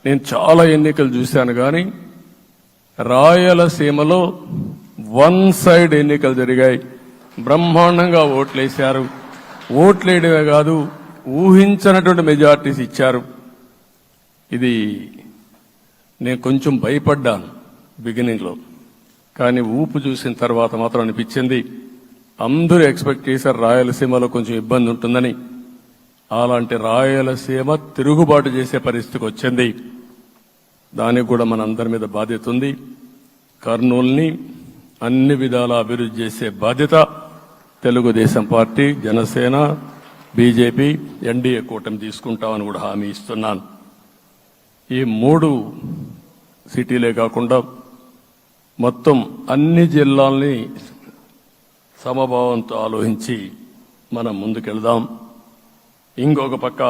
నేను చాలా ఎన్నికలు చూశాను కానీ రాయలసీమలో వన్ సైడ్ ఎన్నికలు జరిగాయి. బ్రహ్మాండంగా ఓట్లేశారు. ఓట్లేయడమే కాదు, ఊహించినటువంటి మెజార్టీస్ ఇచ్చారు. ఇది నేను కొంచెం భయపడ్డాను బిగినింగ్లో, కానీ ఊపు చూసిన తర్వాత మాత్రం అనిపించింది అందరూ ఎక్స్పెక్ట్ చేశారు రాయలసీమలో కొంచెం ఇబ్బంది ఉంటుందని. అలాంటి రాయలసీమ తిరుగుబాటు చేసే పరిస్థితికి వచ్చింది. దానికి కూడా మనందరి మీద బాధ్యత ఉంది. కర్నూలుని అన్ని విధాలా అభివృద్ధి చేసే బాధ్యత Telugu Desam party, Janasena, BJP, NDA కూటమి తీసుకుంటామని కూడా హామీ ఇస్తున్నాను. ఈ 3 సిటీలే కాకుండా మొత్తం అన్ని జిల్లాల్ని సమభావంతో ఆలోచించి మనం ముందుకెళ్దాం. ఇంకొక పక్క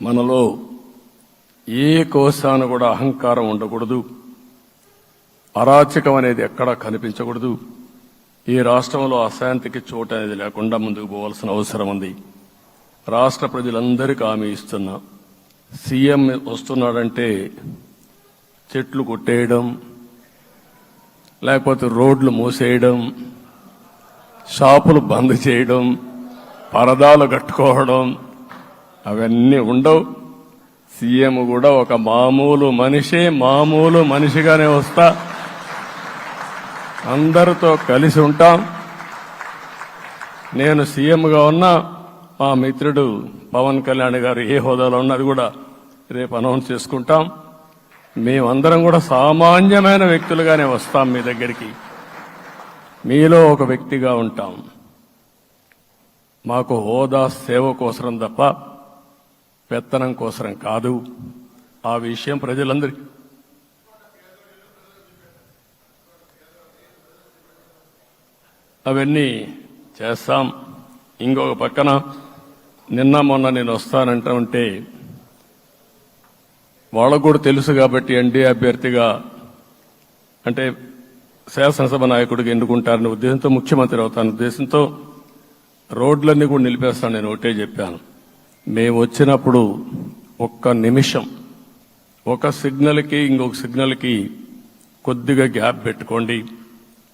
మనలో ఏ కోశాన కూడా అహంకారం ఉండకూడదు, అరాచకం అనేది ఎక్కడా కనిపించకూడదు. ఈ రాష్ట్రంలో అశాంతికి చోటు అనేది లేకుండా ముందుకు పోవాల్సిన అవసరం ఉంది. రాష్ట్ర ప్రజలందరికీ హామీ ఇస్తున్నా, సీఎం వస్తున్నాడంటే చెట్లు కొట్టేయడం, లేకపోతే రోడ్లు మూసేయడం, షాపులు బంద్ చేయడం, పరదాలు కట్టుకోవడం అవన్నీ ఉండవు. సీఎం కూడా ఒక మామూలు మనిషిగానే వస్తా, అందరితో కలిసి ఉంటాం. నేను సీఎంగా ఉన్నా మా మిత్రుడు పవన్ కళ్యాణ్ గారు ఏ హోదాలో ఉన్నది కూడా రేపు అనౌన్స్ చేసుకుంటాం. మేమందరం కూడా సామాన్యమైన వ్యక్తులుగానే వస్తాం మీ దగ్గరికి, మీలో ఒక వ్యక్తిగా ఉంటాం. మాకు హోదా సేవ కోసరం తప్ప పెత్తనం కోసరం కాదు. ఆ విషయం ప్రజలందరికీ అవన్నీ చేస్తాం. ఇంకొక పక్కన నిన్న మొన్న నేను వస్తానంటా ఉంటే వాళ్ళకు కూడా తెలుసు కాబట్టి ఎన్డీఏ అభ్యర్థిగా అంటే శాసనసభ నాయకుడిగా ఎన్నుకుంటారనే ఉద్దేశంతో, ముఖ్యమంత్రి అవుతాను ఉద్దేశంతో రోడ్లన్నీ కూడా నిలిపేస్తాను. నేను ఒకటే చెప్పాను, మేము వచ్చినప్పుడు ఒక్క నిమిషం ఒక సిగ్నల్కి ఇంకొక సిగ్నల్కి కొద్దిగా గ్యాప్ పెట్టుకోండి.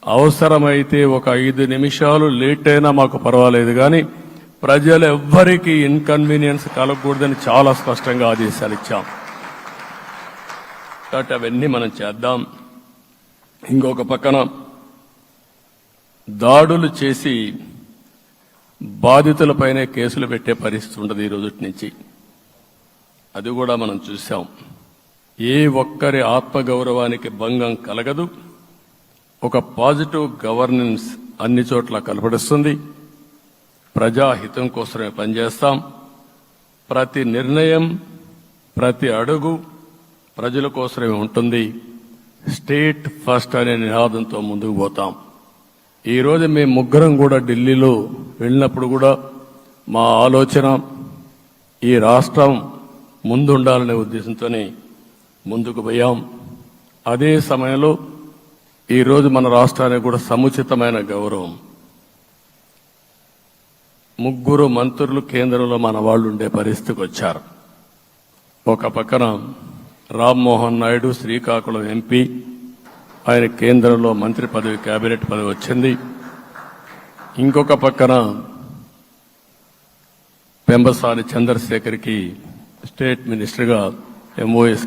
అవసరమైతే ఒక 5 నిమిషాలు లేట్ అయినా మాకు పర్వాలేదు, కానీ ప్రజలు ఎవ్వరికీ ఇన్కన్వీనియన్స్ కలగకూడదని చాలా స్పష్టంగా ఆదేశాలు ఇచ్చాం. కాబట్టి అవన్నీ మనం చేద్దాం. ఇంకొక పక్కన దాడులు చేసి బాధితులపైనే కేసులు పెట్టే పరిస్థితి ఉండదు ఈ రోజు నుంచి. అది కూడా మనం చూసాం. ఏ ఒక్కరి ఆత్మగౌరవానికి భంగం కలగదు. ఒక పాజిటివ్ గవర్నెన్స్ అన్ని చోట్ల కనబడుస్తుంది. ప్రజాహితం కోసమే పనిచేస్తాం. ప్రతి నిర్ణయం, ప్రతి అడుగు ప్రజల కోసమే ఉంటుంది. స్టేట్ ఫస్ట్ అనే నినాదంతో ముందుకు పోతాం. ఈరోజు మేము ముగ్గురం కూడా ఢిల్లీలో వెళ్ళినప్పుడు కూడా మా ఆలోచన ఈ రాష్ట్రం ముందుండాలనే ఉద్దేశంతోనే ముందుకు పోయాం. అదే సమయంలో ఈరోజు మన రాష్ట్రానికి కూడా సముచితమైన గౌరవం. 3 మంత్రులు కేంద్రంలో మన వాళ్ళు ఉండే పరిస్థితికి వచ్చారు. ఒక పక్కన రామ్మోహన్ నాయుడు శ్రీకాకుళం ఎంపీ, ఆయన కేంద్రంలో మంత్రి పదవి, కేబినెట్ పదవి వచ్చింది. ఇంకొక పక్కన పెంబసాని చంద్రశేఖర్కి స్టేట్ మినిస్టర్గా MOS